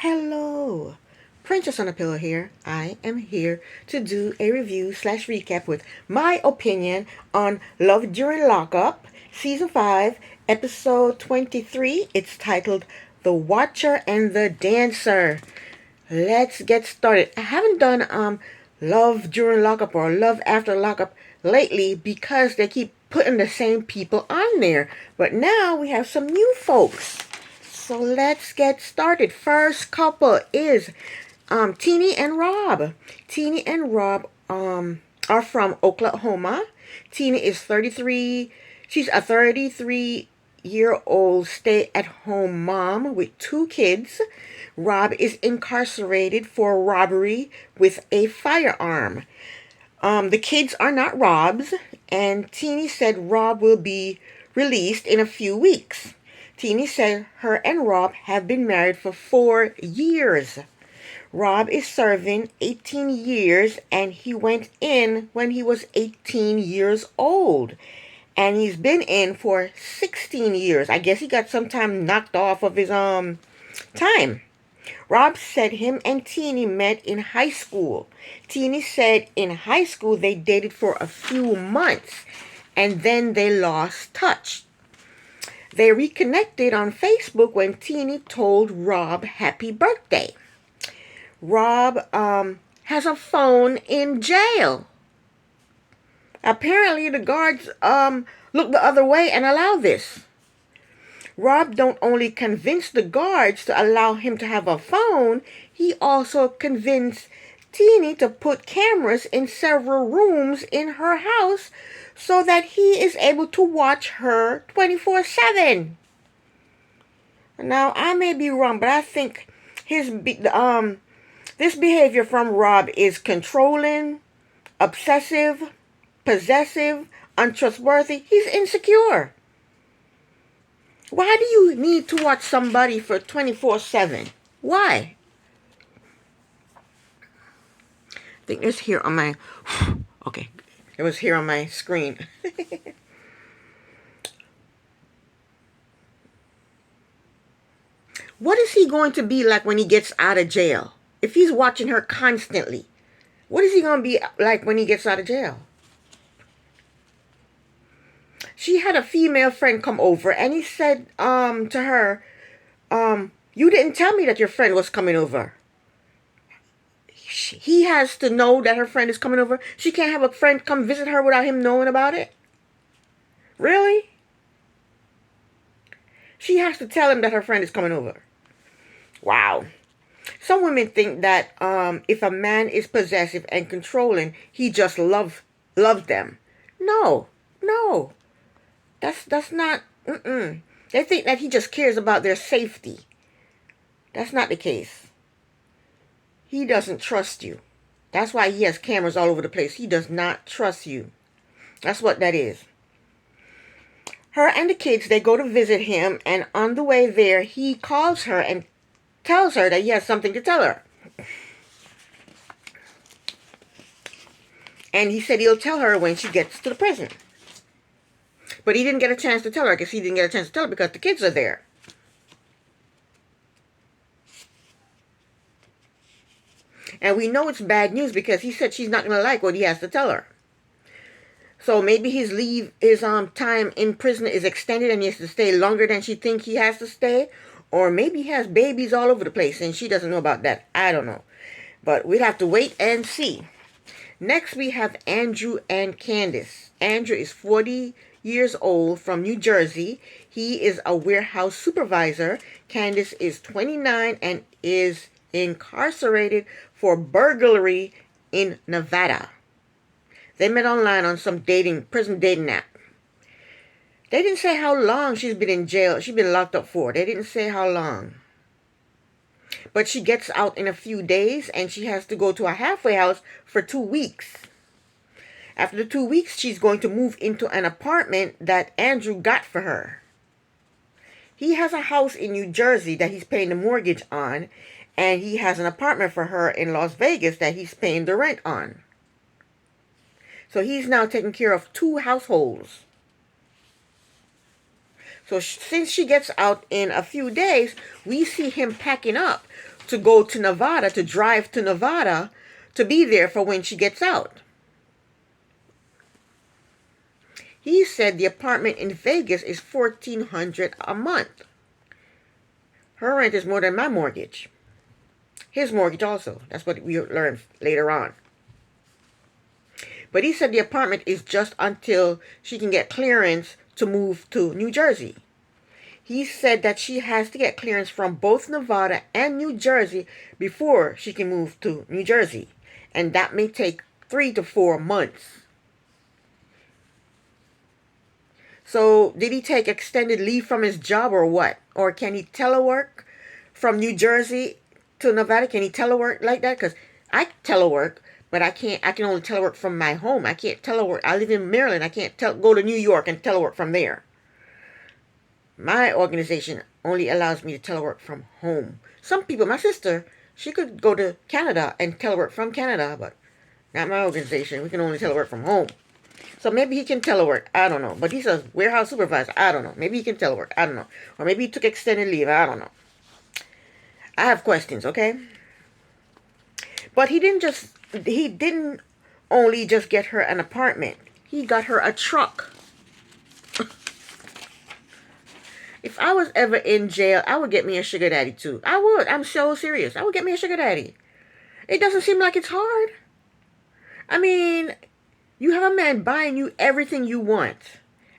Hello, Princess on a Pillow here. I am here to do a review slash recap with my opinion on Love During Lockup, Season 5, Episode 23. It's titled The Watcher and the Dancer. Let's get started. I haven't done Love During Lockup or Love After Lockup lately because they keep putting the same people on there. But now we have some new folks. So let's get started. First couple is Teenie and Rob. Teenie and Rob are from Oklahoma. Teenie is 33. She's a 33-year-old stay-at-home mom with 2 kids. Rob is incarcerated for robbery with a firearm. The kids are not Rob's, and Teenie said Rob will be released in a few weeks. Teenie said her and Rob have been married for 4 years. Rob is serving 18 years, and he went in when he was 18 years old. And he's been in for 16 years. I guess he got some time knocked off of his time. Rob said him and Teenie met in high school. Teenie said in high school they dated for a few months, and then they lost touch. They reconnected on Facebook when Teenie told Rob happy birthday. Rob has a phone in jail. Apparently the guards look the other way and allow this. Rob don't only convince the guards to allow him to have a phone, he also convinced Teenie to put cameras in several rooms in her house so that he is able to watch her 24/7. Now, I may be wrong, but I think this behavior from Rob is controlling, obsessive, possessive, untrustworthy. He's insecure. Why do you need to watch somebody for 24/7? Why? I think it's here on my... Okay, it was here on my screen. What is he going to be like when he gets out of jail? If he's watching her constantly, what is he going to be like when he gets out of jail? She had a female friend come over, and he said to her, you didn't tell me that your friend was coming over. He has to know that her friend is coming over. She can't have a friend come visit her without him knowing about it. Really? She has to tell him that her friend is coming over. Wow. Some women think that if a man is possessive and controlling, he just loves them. No. That's not. They think that he just cares about their safety. That's not the case. He doesn't trust you. That's why he has cameras all over the place. He does not trust you. That's what that is. Her and the kids, they go to visit him, and on the way there, he calls her and tells her that he has something to tell her. And he said he'll tell her when she gets to the prison. But he didn't get a chance to tell her. I guess he didn't get a chance to tell her because the kids are there. And we know it's bad news because he said she's not going to like what he has to tell her. So maybe his time in prison is extended and he has to stay longer than she thinks he has to stay. Or maybe he has babies all over the place and she doesn't know about that. I don't know. But we'll have to wait and see. Next we have Andrew and Candace. Andrew is 40 years old from New Jersey. He is a warehouse supervisor. Candace is 29 and is incarcerated for burglary in Nevada. They met online on some prison dating app. They didn't say how long she's been in jail. She's been locked up for. They didn't say how long. But she gets out in a few days and she has to go to a halfway house for 2 weeks. After the 2 weeks, she's going to move into an apartment that Andrew got for her. He has a house in New Jersey that he's paying the mortgage on, and he has an apartment for her in Las Vegas that he's paying the rent on. So he's now taking care of 2 households. So since she gets out in a few days, we see him packing up to go to Nevada, to drive to Nevada, to be there for when she gets out. He said the apartment in Vegas is $1,400 a month. Her rent is more than my mortgage. His mortgage also. That's what we learned later on. But he said the apartment is just until she can get clearance to move to New Jersey. He said that she has to get clearance from both Nevada and New Jersey before she can move to New Jersey. And that may take 3 to 4 months. So did he take extended leave from his job or what? Or can he telework from New Jersey to Nevada? Can he telework like that? Because I telework, but I can only telework from my home. I can't telework. I live in Maryland. I can't go to New York and telework from there. My organization only allows me to telework from home. Some people, my sister, she could go to Canada and telework from Canada, but not my organization. We can only telework from home. So maybe he can telework. I don't know. But he's a warehouse supervisor. I don't know. Maybe he can telework. I don't know. Or maybe he took extended leave. I don't know. I have questions, okay? But he didn't only just get her an apartment. He got her a truck. If I was ever in jail, I would get me a sugar daddy too. I would. I'm so serious. I would get me a sugar daddy. It doesn't seem like it's hard. I mean, you have a man buying you everything you want.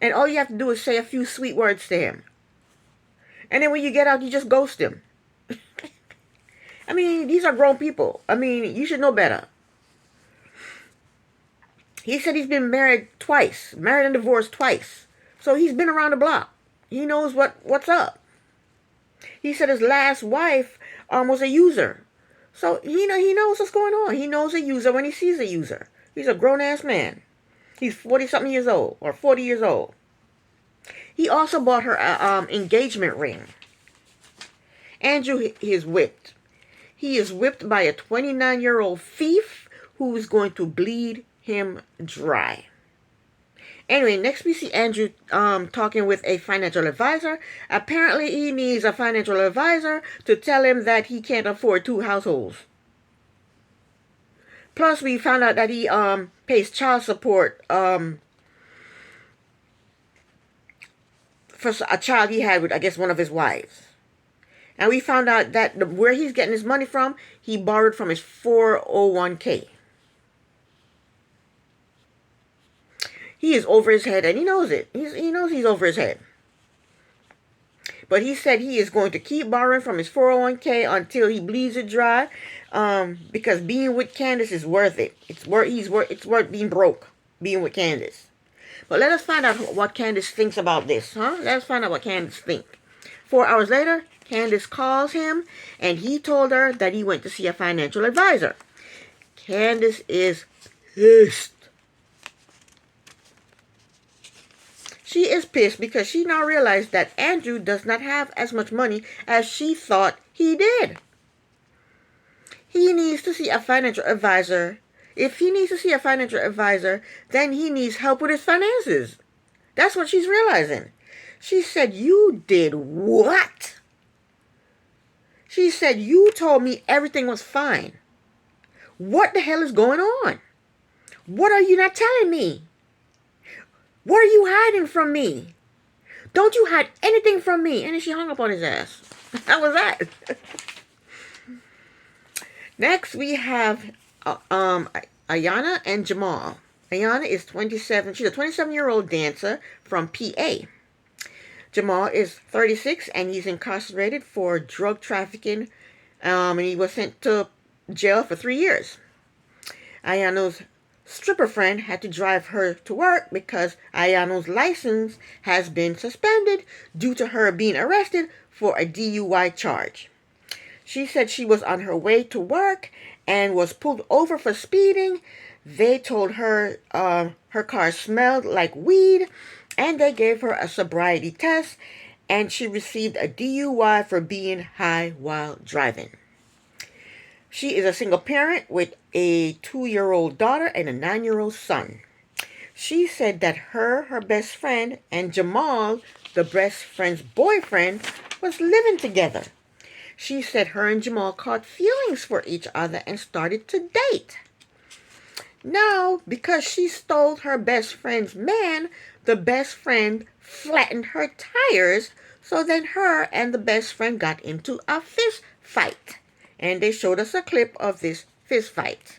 And all you have to do is say a few sweet words to him. And then when you get out, you just ghost him. I mean, these are grown people. I mean, you should know better. He said he's been married twice. Married and divorced twice. So he's been around the block. He knows what's up. He said his last wife was a user. So, he knows what's going on. He knows a user when he sees a user. He's a grown-ass man. He's 40-something years old, or 40 years old. He also bought her an engagement ring. Andrew is whipped. He is whipped by a 29-year-old thief who is going to bleed him dry. Anyway, next we see Andrew talking with a financial advisor. Apparently, he needs a financial advisor to tell him that he can't afford 2 households. Plus, we found out that he pays child support for a child he had with, I guess, one of his wives. And we found out that where he's getting his money from, he borrowed from his 401k. He is over his head, and he knows it. He knows he's over his head. But he said he is going to keep borrowing from his 401k until he bleeds it dry, because being with Candace is worth it. It's worth being broke, being with Candace. But let us find out what Candace thinks about this, huh? Let us find out what Candace thinks. 4 hours later, Candace calls him, and he told her that he went to see a financial advisor. Candace is pissed. She is pissed because she now realized that Andrew does not have as much money as she thought he did. He needs to see a financial advisor. If he needs to see a financial advisor, then he needs help with his finances. That's what she's realizing. She said, "You did what?" She said, "You told me everything was fine. What the hell is going on? What are you not telling me? What are you hiding from me? Don't you hide anything from me?" And then she hung up on his ass. How was that? Next, we have Ayana and Jamal. Ayana is 27. She's a 27-year-old dancer from PA. Jamal is 36, and he's incarcerated for drug trafficking, and he was sent to jail for 3 years. Ayano's stripper friend had to drive her to work because Ayano's license has been suspended due to her being arrested for a DUI charge. She said she was on her way to work and was pulled over for speeding. They told her her car smelled like weed, and they gave her a sobriety test, and she received a DUI for being high while driving. She is a single parent with a 2-year-old daughter and a 9-year-old son. She said that her best friend, and Jamal, the best friend's boyfriend, was living together. She said her and Jamal caught feelings for each other and started to date. Now, because she stole her best friend's man, the best friend flattened her tires, so then her and the best friend got into a fist fight. And they showed us a clip of this fist fight.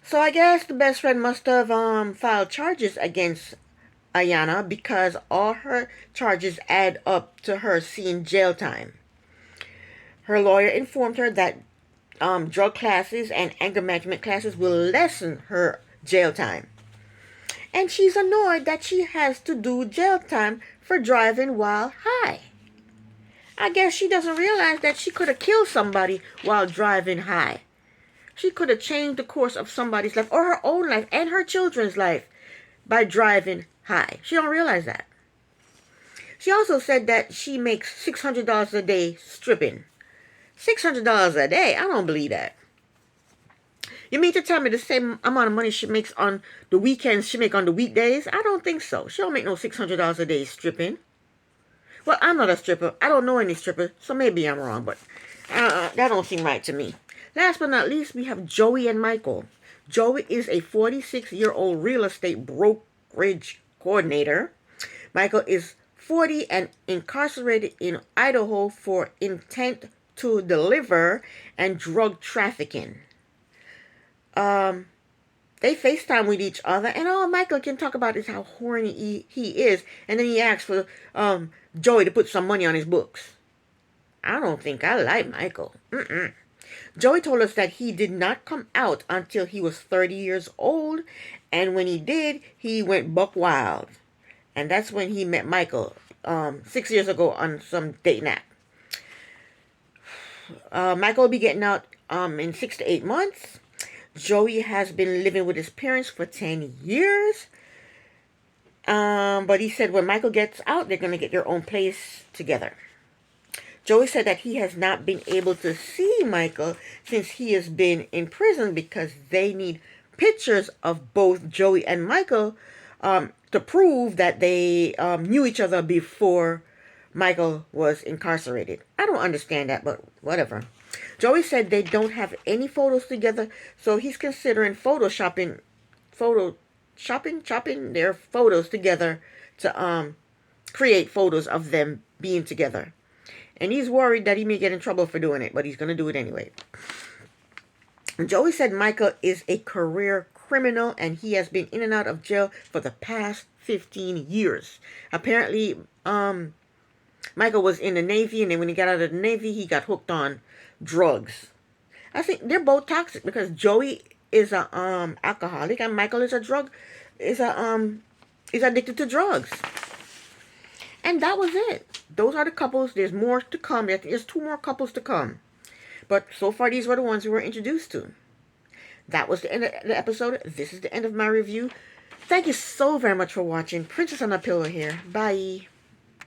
So I guess the best friend must have filed charges against Ayana because all her charges add up to her seeing jail time. Her lawyer informed her that drug classes and anger management classes will lessen her jail time. And she's annoyed that she has to do jail time for driving while high. I guess she doesn't realize that she could have killed somebody while driving high. She could have changed the course of somebody's life or her own life and her children's life by driving high. She don't realize that. She also said that she makes $600 a day stripping. $600 a day? I don't believe that. You mean to tell me the same amount of money she makes on the weekends she make on the weekdays? I don't think so. She don't make no $600 a day stripping. Well, I'm not a stripper. I don't know any strippers, so maybe I'm wrong, but that don't seem right to me. Last but not least, we have Joey and Michael. Joey is a 46-year-old real estate brokerage coordinator. Michael is 40 and incarcerated in Idaho for intent to deliver and drug trafficking. They FaceTime with each other, and all Michael can talk about is how horny he is, and then he asks for Joey to put some money on his books. I don't think I like Michael. Joey told us that he did not come out until he was 30 years old, and when he did, he went buck wild. And that's when he met Michael 6 years ago on some dating app. Michael will be getting out in 6 to 8 months. Joey has been living with his parents for 10 years. But he said when Michael gets out, they're going to get their own place together. Joey said that he has not been able to see Michael since he has been in prison because they need pictures of both Joey and Michael to prove that they knew each other before Michael was incarcerated. I don't understand that, but whatever. Joey said they don't have any photos together, so he's considering chopping their photos together to create photos of them being together. And he's worried that he may get in trouble for doing it, but he's going to do it anyway. Joey said Michael is a career criminal and he has been in and out of jail for the past 15 years. Apparently, Michael was in the Navy, and then when he got out of the Navy, he got hooked on drugs. I think they're both toxic because Joey is a alcoholic and Michael is is addicted to drugs. And that was it. Those are the couples. There's more to come. There's 2 more couples to come. But so far, these were the ones we were introduced to. That was the end of the episode. This is the end of my review. Thank you so very much for watching. Princess on a Pillow here. Bye.